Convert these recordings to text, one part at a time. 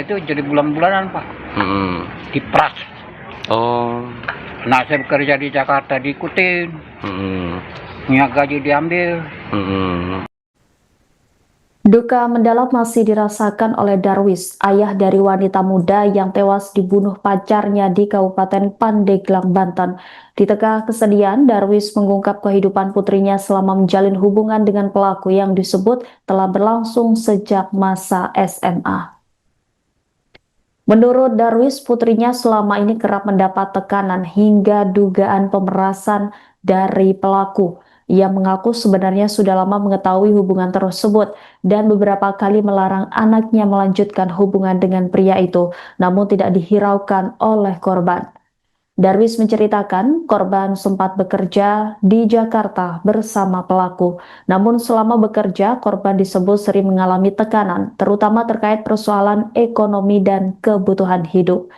Itu jadi bulan-bulanan Pak, dipras. Oh. Nah saya bekerja di Jakarta diikutin, punya gaji diambil. Duka mendalam masih dirasakan oleh Darwis, ayah dari wanita muda yang tewas dibunuh pacarnya di Kabupaten Pandeglang, Banten. Di tengah kesedihan, Darwis mengungkap kehidupan putrinya selama menjalin hubungan dengan pelaku yang disebut telah berlangsung sejak masa SMA. Menurut Darwis, putrinya selama ini kerap mendapat tekanan hingga dugaan pemerasan dari pelaku. Ia mengaku sebenarnya sudah lama mengetahui hubungan tersebut dan beberapa kali melarang anaknya melanjutkan hubungan dengan pria itu, namun tidak dihiraukan oleh korban. Darwis menceritakan korban sempat bekerja di Jakarta bersama pelaku. Namun selama bekerja, korban disebut sering mengalami tekanan, terutama terkait persoalan ekonomi dan kebutuhan hidup.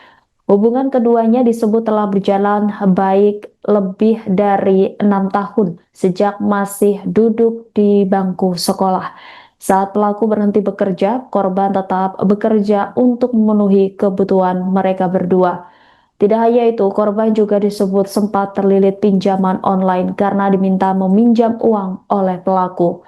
Hubungan keduanya disebut telah berjalan baik lebih dari 6 tahun sejak masih duduk di bangku sekolah. Saat pelaku berhenti bekerja, korban tetap bekerja untuk memenuhi kebutuhan mereka berdua. Tidak hanya itu, korban juga disebut sempat terlilit pinjaman online karena diminta meminjam uang oleh pelaku.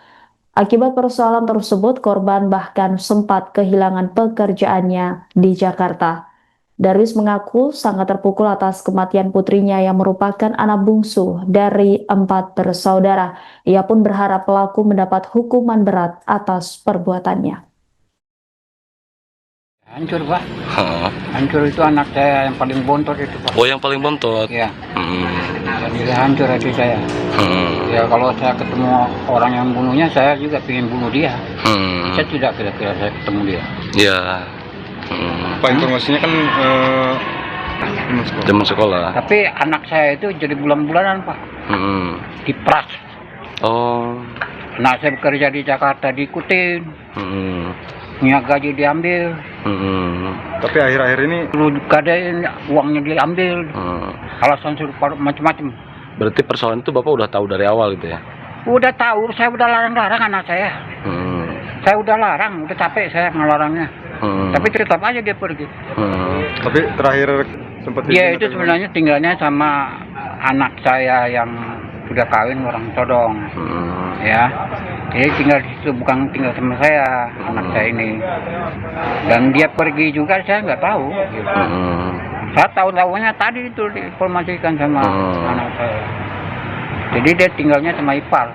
Akibat persoalan tersebut, korban bahkan sempat kehilangan pekerjaannya di Jakarta. Darwis mengaku sangat terpukul atas kematian putrinya yang merupakan anak bungsu dari 4 bersaudara. Ia pun berharap pelaku mendapat hukuman berat atas perbuatannya. Hancur Pak, hancur itu anak saya yang paling bontot itu Pak. Oh, yang paling bontot. Ya, jadi hancur hati saya. Ya kalau saya ketemu orang yang bunuhnya, saya juga ingin bunuh dia. Saya tidak kira-kira saya ketemu dia. Ya. Pak, informasinya kan Zaman sekolah. Tapi anak saya itu jadi bulan-bulanan Pak, dipras. Oh. Nah saya bekerja di Jakarta diikutin, punya gaji diambil. Tapi akhir-akhir ini Kadang uangnya diambil, alasan suruh macam-macam. Berarti persoalan itu Bapak udah tahu dari awal gitu ya? Udah tahu, saya udah larang-larang anak saya. Saya udah larang, udah capek saya ngelarangnya. Tapi tetap aja dia pergi. tapi terakhir sempat Dia itu sebenarnya tinggalnya sama anak saya yang sudah kawin orang Todong. Ya, dia tinggal di situ, bukan tinggal sama saya, anak saya ini. Dan dia pergi juga saya nggak tahu. Gitu. Saya tahu-tahunya tadi itu diinformasikan sama anak saya. Jadi dia tinggalnya sama ipar.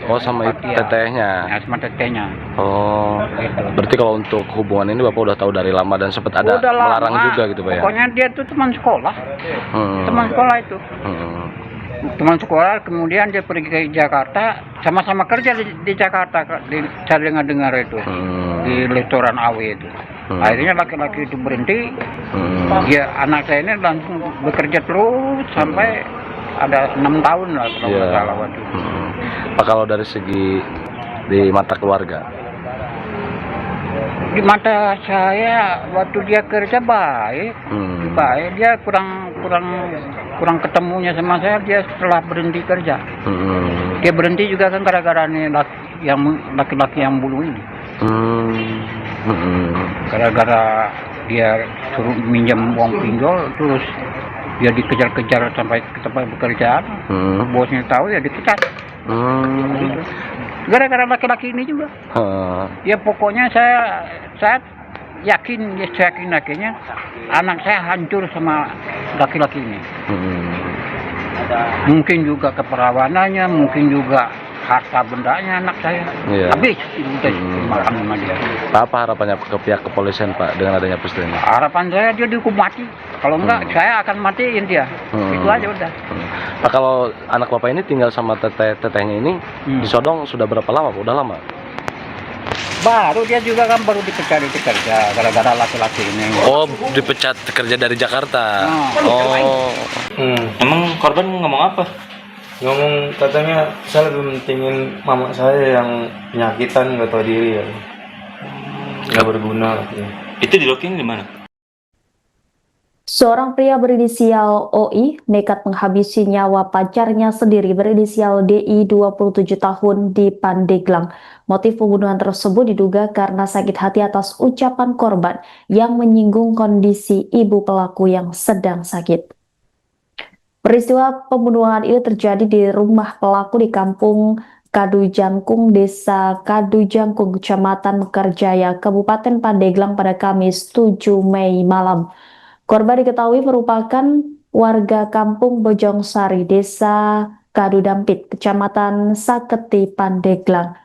Oh, sama tetehnya. Ya, sama tetehnya. Oh, Gitu. berarti kalau untuk hubungan ini Bapak udah tahu dari lama dan sempat ada Udah lama, melarang juga gitu Pak ya? Pokoknya dia tuh teman sekolah. Teman sekolah itu. Teman sekolah, kemudian dia pergi ke Jakarta, sama-sama kerja di Jakarta, saya dengar itu, di restoran AW itu. Akhirnya laki-laki itu berhenti, dia anak saya ini langsung bekerja terus sampai ada 6 tahun lah kalau nggak salah waktu itu. Pak, kalau dari segi di mata keluarga? Di mata saya waktu dia kerja baik, baik. Dia kurang ketemunya sama saya dia setelah berhenti kerja. Dia berhenti juga kan gara-gara nih laki-laki yang bunuh ini. Gara-gara dia suruh minjam uang pinjol, terus dia dikejar-kejar sampai ke tempat pekerjaan. Bosnya tahu ya dipecat. Gara-gara laki-laki ini juga. Ya pokoknya saya yakin anak saya hancur sama laki-laki ini. Mungkin juga keperawanannya, mungkin juga harta bendanya anak saya. Habis udah makan sama dia. Apa harapannya ke pihak kepolisian Pak dengan adanya peristiwa ini? Harapan saya dia dihukum mati. Kalau enggak saya akan matiin dia. Itu aja udah. Pak, kalau anak Bapak ini tinggal sama tetehnya ini di Sodong sudah berapa lama Pak? Udah lama? Baru dia juga kan baru dipecat kerja gara-gara laki-laki ini. Oh, dipecat kerja dari Jakarta. Oh. Emang korban ngomong apa? Ngomong katanya saya lebih mentingin mama saya yang penyakitan, nggak tahu diri ya, nggak berguna katanya. Itu di login di mana? Seorang pria berinisial OI nekat menghabisi nyawa pacarnya sendiri berinisial DI 27 tahun di Pandeglang. Motif pembunuhan tersebut diduga karena sakit hati atas ucapan korban yang menyinggung kondisi ibu pelaku yang sedang sakit. Peristiwa pembunuhan ini terjadi di rumah pelaku di kampung Kadujangkung, Desa Kadujangkung, Kecamatan Mekarjaya, Kabupaten Pandeglang pada Kamis 7 Mei malam. Korban diketahui merupakan warga kampung Bojongsari, Desa Kadudampit, Kecamatan Saketi, Pandeglang.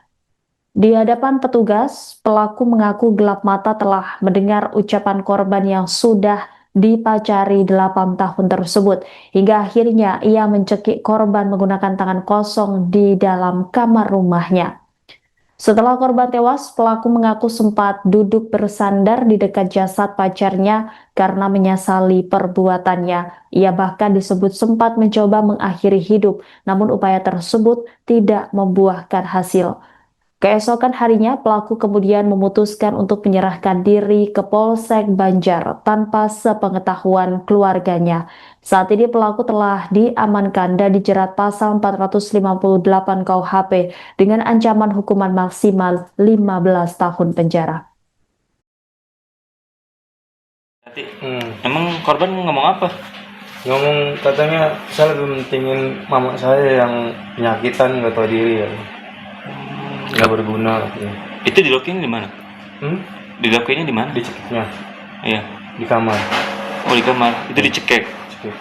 Di hadapan petugas, pelaku mengaku gelap mata telah mendengar ucapan korban yang sudah dipacari 8 tahun tersebut. Hingga akhirnya ia mencekik korban menggunakan tangan kosong di dalam kamar rumahnya. Setelah korban tewas, pelaku mengaku sempat duduk bersandar di dekat jasad pacarnya karena menyesali perbuatannya. Ia bahkan disebut sempat mencoba mengakhiri hidup, namun upaya tersebut tidak membuahkan hasil. Keesokan harinya, pelaku kemudian memutuskan untuk menyerahkan diri ke Polsek Banjar tanpa sepengetahuan keluarganya. Saat ini pelaku telah diamankan dan dijerat pasal 458 KUHP dengan ancaman hukuman maksimal 15 tahun penjara. Berarti, emang korban ngomong apa? Ngomong katanya saya lebih mentingin mama saya yang penyakitan nggak tahu diri ya. Nggak berguna katanya. Itu dilokin di mana? Dilokinnya di mana? Dicekiknya Iya. di kamar. Oh, di kamar. Itu dicekek. Cekik.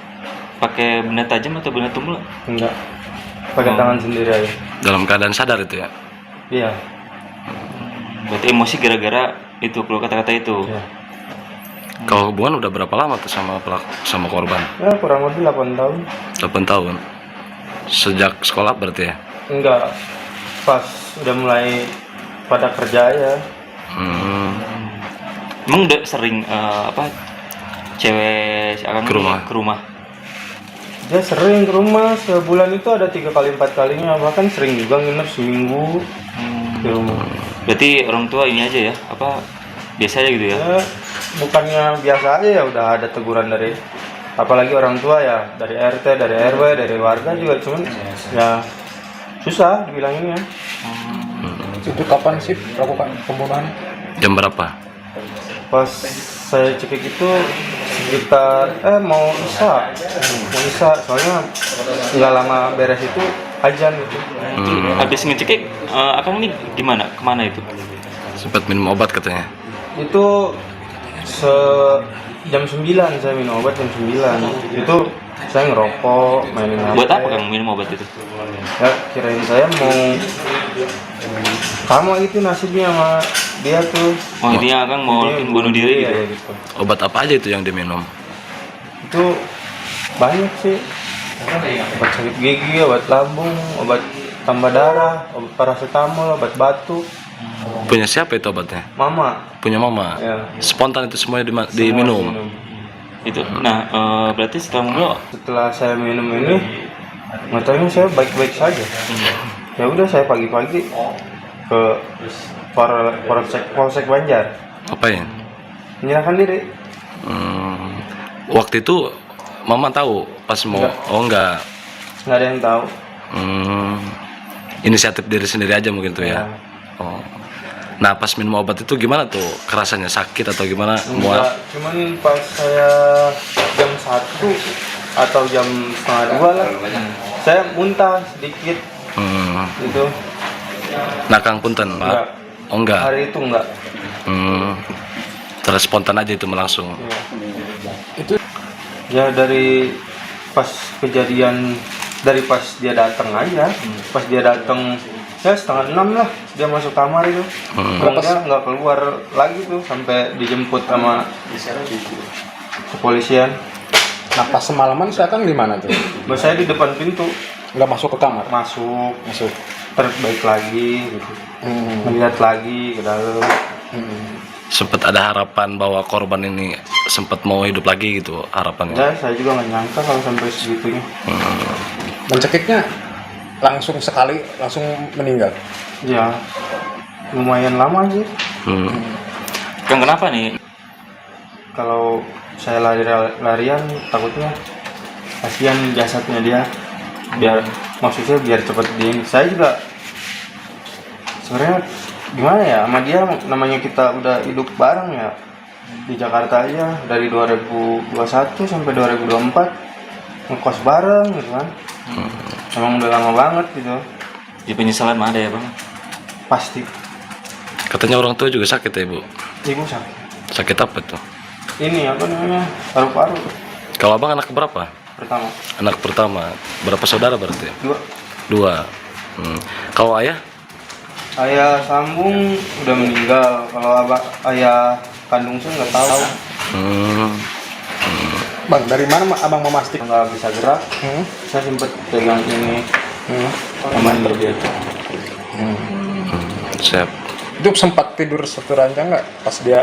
Pakai benda tajam atau benda tumbul? Enggak. Pakai Oh. tangan sendiri aja. Dalam keadaan sadar itu ya. Iya. Berarti emosi gara-gara itu, keluar kata-kata itu. Iya. Kalau hubungan udah berapa lama tuh sama pelaku, sama korban? Ya kurang lebih 8 tahun. 8 tahun. Sejak sekolah berarti ya? Enggak. Pas udah mulai pada kerja ya. Emang udah sering cewek akan Ke rumah? Ke rumah. Dia sering ke rumah, sebulan itu ada 3 kali 4 kalinya, bahkan sering juga nginep seminggu di rumah. Berarti orang tua ini aja ya, biasa aja gitu ya? Ya, bukannya biasa aja ya, udah ada teguran dari apalagi orang tua ya, dari RT, dari RW, dari warga juga, cuman ya susah dibilanginnya. Itu kapan sih melakukan pembunuhan? Jam berapa? Pas saya cekik itu sekitar mau isa, soalnya nggak lama beres itu ajan gitu. Habis ngecekik, akang ini gimana? Kemana itu? Sempat minum obat katanya. Itu jam 9 saya minum obat, jam 9 itu saya ngerokok, mainin HP. Buat apa kang minum obat itu? Ya kirain saya mau sama gitu nasibnya sama dia tuh. Oh, intinya akang mau bunuh diri gitu? ya, gitu. Obat apa aja itu yang diminum? Itu banyak sih, obat sakit gigi, obat lambung, obat tambah darah, obat paracetamol, obat batuk. Punya siapa itu obatnya? Mama Punya mama. ya. Spontan itu semuanya Semua diminum. Itu. Nah, berarti Setelah saya minum ini, matanya saya baik-baik saja. Ya udah saya pagi-pagi ke Polsek Banjar Apain? menyerahkan diri. Waktu itu mama tahu pas mau? Enggak. Oh enggak. Nggak ada yang tahu. Inisiatif diri sendiri aja mungkin tuh ya. Ya. Oh. Nah pas minum obat itu gimana tuh? Kerasanya sakit atau gimana? Enggak, cuman pas saya jam 1 atau jam setengah 2 lah, saya muntah sedikit gitu. Nah Kang Punten Pak? Enggak. Oh enggak. Hari itu enggak. Terus spontan aja itu melangsung. Itu ya dari pas kejadian, dari pas dia datang aja, pas dia datang ya 5:30 lah dia masuk kamar itu. Dia nggak keluar lagi tuh sampai dijemput sama kepolisian. Nah pas semalaman saya kan di mana tuh? Bahwa saya di depan pintu, Nggak masuk ke kamar? masuk terbaik lagi gitu. Hmm. Melihat lagi ke dalam. Sempat ada harapan bahwa korban ini sempat mau hidup lagi gitu harapannya. Ya saya juga nggak nyangka kalau sampai segitunya. Mencekiknya langsung sekali langsung meninggal. Ya lumayan lama sih. Kang kenapa nih? kalau saya larian takutnya kasihan jasadnya dia, biar maksudnya biar cepet di saya juga sebenarnya gimana ya sama dia, namanya kita udah hidup bareng ya di Jakarta aja dari 2021 sampai 2024 ngekos bareng gitu kan. Emang udah lama banget gitu. Jadi penyesalan mah ada ya bang? Pasti. Katanya orang tua juga sakit ya, Bu? Ibu sakit. Sakit apa tuh? Ini apa namanya, paru-paru Kalau abang anak berapa? pertama. Anak pertama. Berapa saudara berarti? 2. 2. Kalau ayah? Ayah sambung udah meninggal. Kalau ayah kandung saya nggak tahu. Bang, dari mana abang memastikan? Nggak bisa gerak. Saya sempet pegang ini sama ini dia. Siap. Itu sempat tidur satu ranjang nggak pas dia